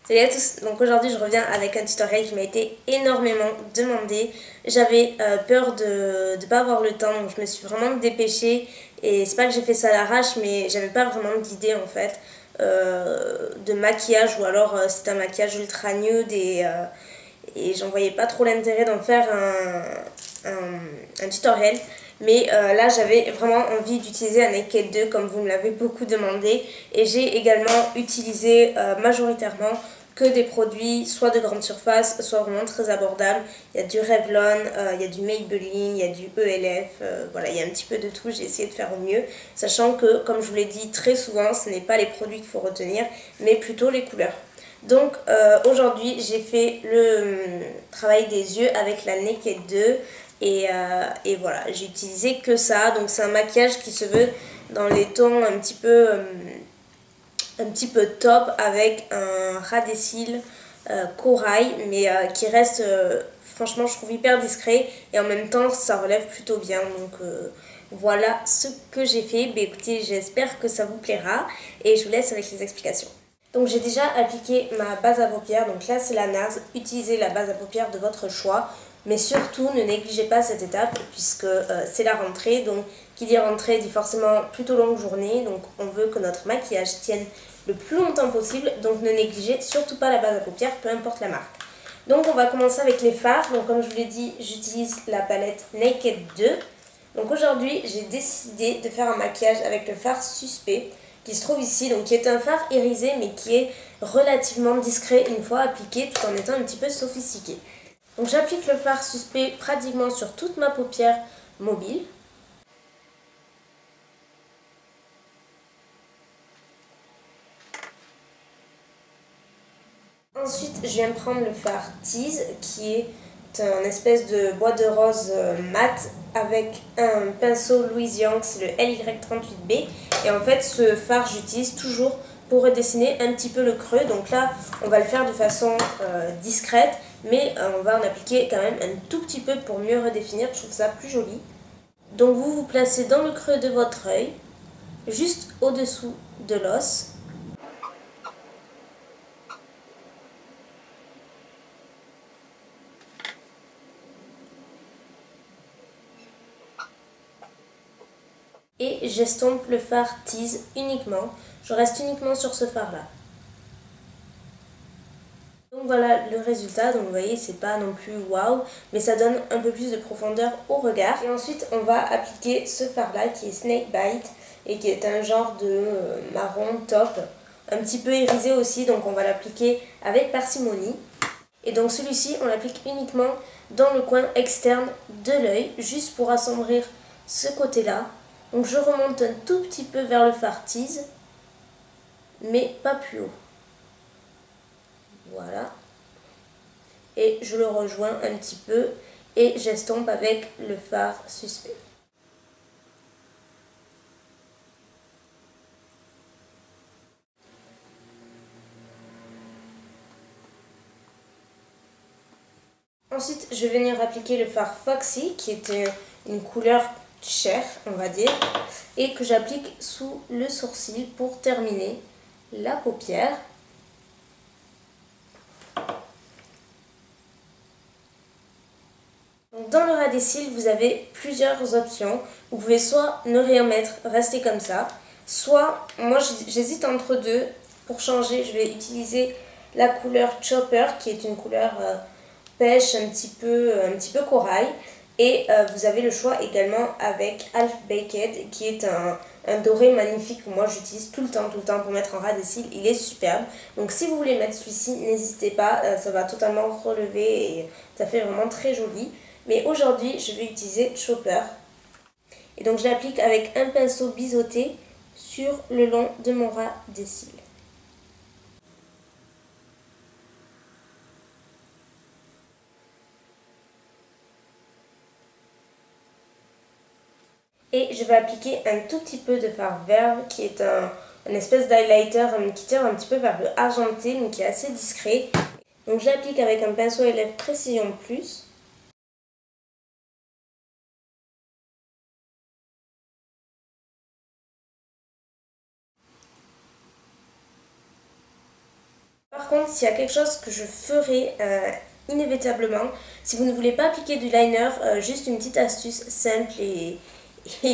Salut à tous, donc aujourd'hui je reviens avec un tutoriel qui m'a été énormément demandé. J'avais peur de ne pas avoir le temps, donc je me suis vraiment dépêchée. Et c'est pas que j'ai fait ça à l'arrache, mais j'avais pas vraiment d'idée en fait de maquillage, ou alors c'est un maquillage ultra nude et j'en voyais pas trop l'intérêt d'en faire un tutoriel. Mais là j'avais vraiment envie d'utiliser un Naked 2 comme vous me l'avez beaucoup demandé, et j'ai également utilisé majoritairement que des produits soit de grande surface, soit vraiment très abordables. Il y a du Revlon, il y a du Maybelline, il y a du ELF, voilà, il y a un petit peu de tout. J'ai essayé de faire au mieux, sachant que, comme je vous l'ai dit très souvent, ce n'est pas les produits qu'il faut retenir, mais plutôt les couleurs. Donc aujourd'hui j'ai fait le travail des yeux avec la Naked 2 et voilà, j'ai utilisé que ça. Donc c'est un maquillage qui se veut dans les tons un petit peu top, avec un ras des cils corail, mais qui reste franchement je trouve hyper discret, et en même temps ça relève plutôt bien. Donc voilà ce que j'ai fait. Bah, écoutez, j'espère que ça vous plaira et je vous laisse avec les explications. Donc j'ai déjà appliqué ma base à paupières, donc là c'est la NARS. Utilisez la base à paupières de votre choix, mais surtout ne négligez pas cette étape puisque c'est la rentrée. Donc qui dit rentrée dit forcément plutôt longue journée, donc on veut que notre maquillage tienne le plus longtemps possible, donc ne négligez surtout pas la base à paupières, peu importe la marque. Donc on va commencer avec les fards. Donc comme je vous l'ai dit, j'utilise la palette Naked 2. Donc aujourd'hui j'ai décidé de faire un maquillage avec le fard Suspect qui se trouve ici, donc qui est un fard irisé mais qui est relativement discret une fois appliqué, tout en étant un petit peu sophistiqué. Donc j'applique le fard Suspect pratiquement sur toute ma paupière mobile. Ensuite, je viens prendre le fard Tease, qui est un espèce de bois de rose mat avec un pinceau Louis Yang, c'est le LY38B. Et en fait, ce fard, j'utilise toujours pour redessiner un petit peu le creux. Donc là, on va le faire de façon discrète, mais on va en appliquer quand même un tout petit peu pour mieux redéfinir. Je trouve ça plus joli. Donc vous vous placez dans le creux de votre œil, juste au-dessous de l'os. Et j'estompe le fard Tease uniquement. Je reste uniquement sur ce fard là. Donc voilà le résultat. Donc vous voyez, c'est pas non plus waouh, mais ça donne un peu plus de profondeur au regard. Et ensuite on va appliquer ce fard là qui est Snake Bite et qui est un genre de marron top, un petit peu irisé aussi. Donc on va l'appliquer avec parcimonie. Et donc celui-ci on l'applique uniquement dans le coin externe de l'œil, juste pour assombrir ce côté là. Donc je remonte un tout petit peu vers le fard Tease, mais pas plus haut. Voilà. Et je le rejoins un petit peu et j'estompe avec le fard Suspect. Ensuite, je vais venir appliquer le fard Foxy, qui est une couleur chair, on va dire, et que j'applique sous le sourcil pour terminer la paupière. Donc dans le ras des cils, vous avez plusieurs options. Vous pouvez soit ne rien mettre, rester comme ça, soit, moi j'hésite entre deux. Pour changer, je vais utiliser la couleur Chopper, qui est une couleur pêche, un petit peu corail. Et vous avez le choix également avec Half Baked, qui est un doré magnifique que moi j'utilise tout le temps pour mettre en ras des cils. Il est superbe. Donc si vous voulez mettre celui-ci, n'hésitez pas, ça va totalement relever et ça fait vraiment très joli. Mais aujourd'hui, je vais utiliser Chopper. Et donc je l'applique avec un pinceau biseauté sur le long de mon ras des cils. Et je vais appliquer un tout petit peu de fard Verve, qui est un espèce d'highlighter qui tire un petit peu vers le argenté, mais qui est assez discret. Donc j'applique avec un pinceau à lèvres Précision Plus. Par contre, s'il y a quelque chose que je ferai inévitablement, si vous ne voulez pas appliquer du liner, juste une petite astuce simple et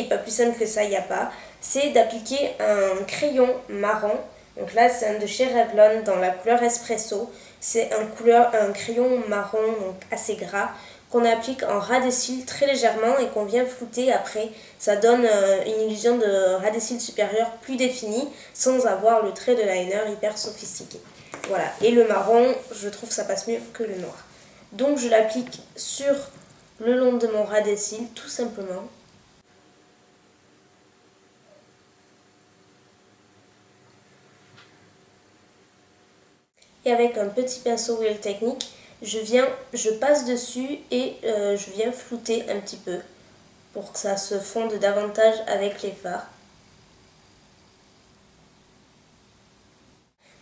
pas plus simple que ça, il n'y a pas, c'est d'appliquer un crayon marron. Donc là, c'est un de chez Revlon dans la couleur Espresso. C'est un crayon marron, donc assez gras, qu'on applique en ras de cils très légèrement et qu'on vient flouter après. Ça donne une illusion de ras de cils supérieur plus définie sans avoir le trait de liner hyper sophistiqué. Voilà, et le marron, je trouve que ça passe mieux que le noir. Donc je l'applique sur le long de mon ras de cils, tout simplement. Et avec un petit pinceau Real Technique, je passe dessus et je viens flouter un petit peu pour que ça se fonde davantage avec les fards.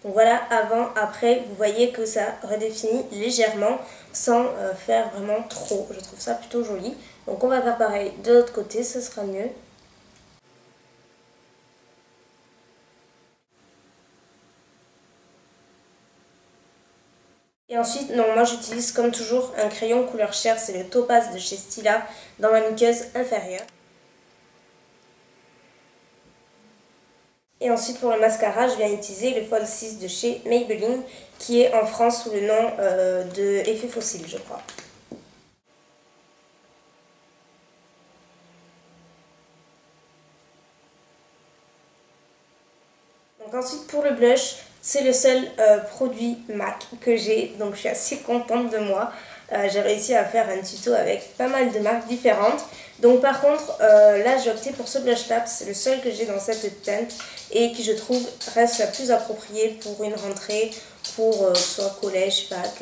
Donc voilà, avant, après, vous voyez que ça redéfinit légèrement sans faire vraiment trop. Je trouve ça plutôt joli. Donc on va faire pareil de l'autre côté, ce sera mieux. Et ensuite, non, moi j'utilise comme toujours un crayon couleur chair, c'est le Topaz de chez Stila dans ma muqueuse inférieure. Et ensuite pour le mascara, je viens utiliser le Fall 6 de chez Maybelline qui est en France sous le nom de Effet Fossile, je crois. Donc ensuite pour le blush, c'est le seul produit MAC que j'ai, donc je suis assez contente de moi. J'ai réussi à faire un tuto avec pas mal de marques différentes. Donc par contre, là j'ai opté pour ce blush là, c'est le seul que j'ai dans cette teinte et qui je trouve reste la plus appropriée pour une rentrée, pour soit collège, fac,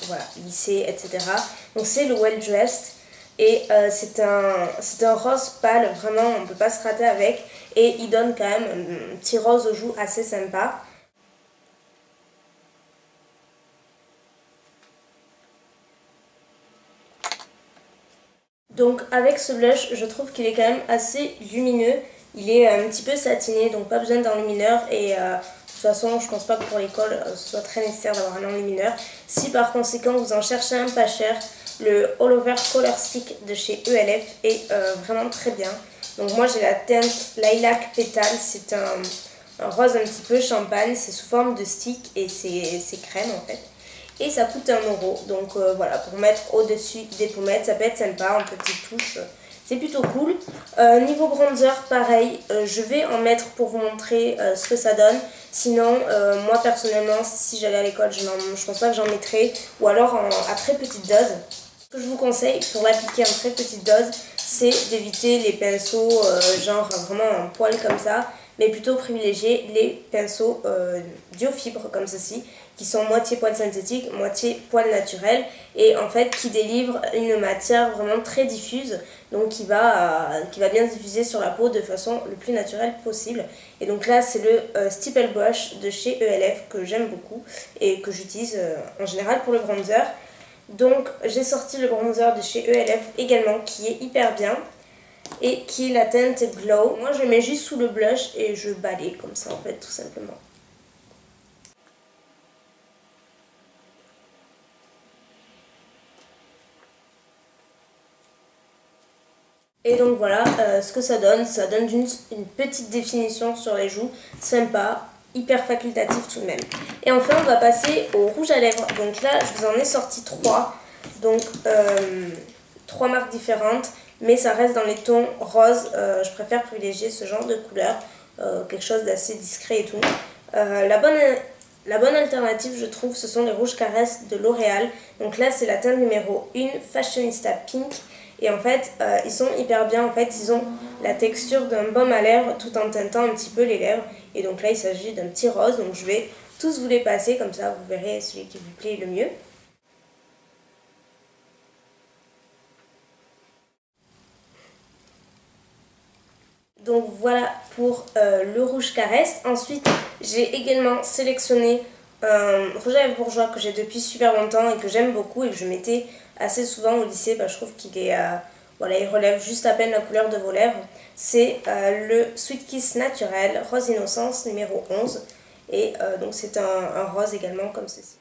voilà, lycée, etc. Donc c'est le Well Dressed. Et c'est un rose pâle, vraiment on ne peut pas se rater avec. Et il donne quand même un petit rose aux joues assez sympa. Donc avec ce blush, je trouve qu'il est quand même assez lumineux. Il est un petit peu satiné, donc pas besoin d'enlumineur. Et de toute façon, je pense pas que pour l'école, ce soit très nécessaire d'avoir un enlumineur. Si par conséquent vous en cherchez un pas cher, le All Over Color Stick de chez ELF est vraiment très bien. Donc moi j'ai la teinte Lilac Pétale, c'est un rose un petit peu champagne, c'est sous forme de stick et c'est crème en fait. Et ça coûte 1€, donc voilà, pour mettre au-dessus des pommettes, ça peut être sympa, en petite touche, c'est plutôt cool. Niveau bronzer, pareil, je vais en mettre pour vous montrer ce que ça donne. Sinon, moi personnellement, si j'allais à l'école, je pense pas que j'en mettrais, ou alors à très petite dose. Ce que je vous conseille pour l'appliquer en très petite dose, c'est d'éviter les pinceaux genre vraiment en poil comme ça, mais plutôt privilégier les pinceaux Diofibre comme ceci, qui sont moitié poil synthétique, moitié poil naturel, et en fait qui délivrent une matière vraiment très diffuse, donc qui va bien se diffuser sur la peau de façon le plus naturelle possible. Et donc là c'est le Stipple Brush de chez ELF que j'aime beaucoup et que j'utilise en général pour le bronzer. Donc j'ai sorti le bronzer de chez ELF également qui est hyper bien et qui est la teinte Glow. Moi je le mets juste sous le blush et je balaye comme ça en fait tout simplement. Et donc voilà ce que ça donne une petite définition sur les joues, sympa, hyper facultatif tout de même. Et enfin on va passer au rouge à lèvres. Donc là je vous en ai sorti 3, donc 3 marques différentes, mais ça reste dans les tons roses. Je préfère privilégier ce genre de couleur, quelque chose d'assez discret et tout. La bonne alternative je trouve ce sont les rouges caresses de L'Oréal. Donc là c'est la teinte numéro 1, Fashionista Pink. Et en fait, ils sont hyper bien. En fait, ils ont la texture d'un baume à lèvres tout en teintant un petit peu les lèvres. Et donc là, il s'agit d'un petit rose. Donc je vais tous vous les passer. Comme ça, vous verrez celui qui vous plaît le mieux. Donc voilà pour le rouge caresse. Ensuite, j'ai également sélectionné un rouge à lèvres bourgeois que j'ai depuis super longtemps et que j'aime beaucoup et que je mettais assez souvent au lycée. Je trouve qu'il est, voilà, il relève juste à peine la couleur de vos lèvres. C'est le Sweet Kiss Naturel Rose Innocence numéro 11. Et donc c'est un rose également comme ceci.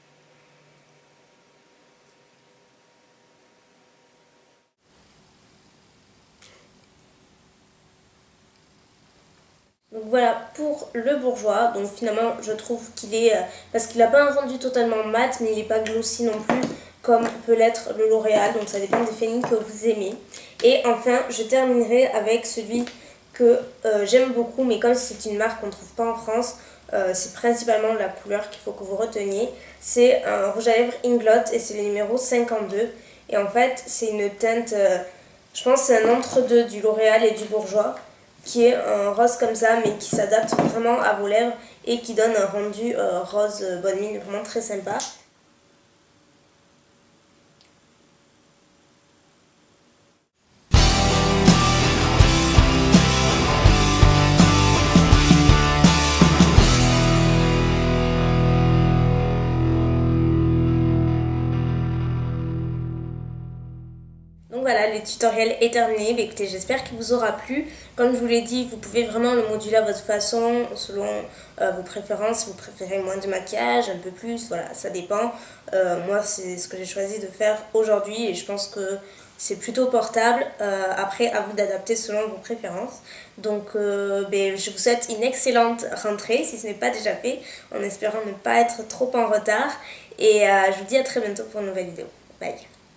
Donc voilà pour le bourgeois. Donc finalement je trouve qu'il est, parce qu'il n'a pas un rendu totalement mat, mais il n'est pas glossy non plus comme peut l'être le L'Oréal, donc ça dépend des fényles que vous aimez. Et enfin je terminerai avec celui que j'aime beaucoup, mais comme c'est une marque qu'on ne trouve pas en France, c'est principalement la couleur qu'il faut que vous reteniez. C'est un rouge à lèvres Inglot et c'est le numéro 52. Et en fait c'est une teinte, je pense que c'est un entre-deux du L'Oréal et du Bourjois, qui est un rose comme ça mais qui s'adapte vraiment à vos lèvres et qui donne un rendu rose bonne mine vraiment très sympa. Donc voilà, le tutoriel est terminé. Mais écoutez, j'espère qu'il vous aura plu. Comme je vous l'ai dit, vous pouvez vraiment le moduler à votre façon, selon vos préférences. Si vous préférez moins de maquillage, un peu plus, voilà, ça dépend. Moi, c'est ce que j'ai choisi de faire aujourd'hui et je pense que c'est plutôt portable. Après, à vous d'adapter selon vos préférences. Donc, je vous souhaite une excellente rentrée, si ce n'est pas déjà fait, en espérant ne pas être trop en retard. Et je vous dis à très bientôt pour une nouvelle vidéo. Bye!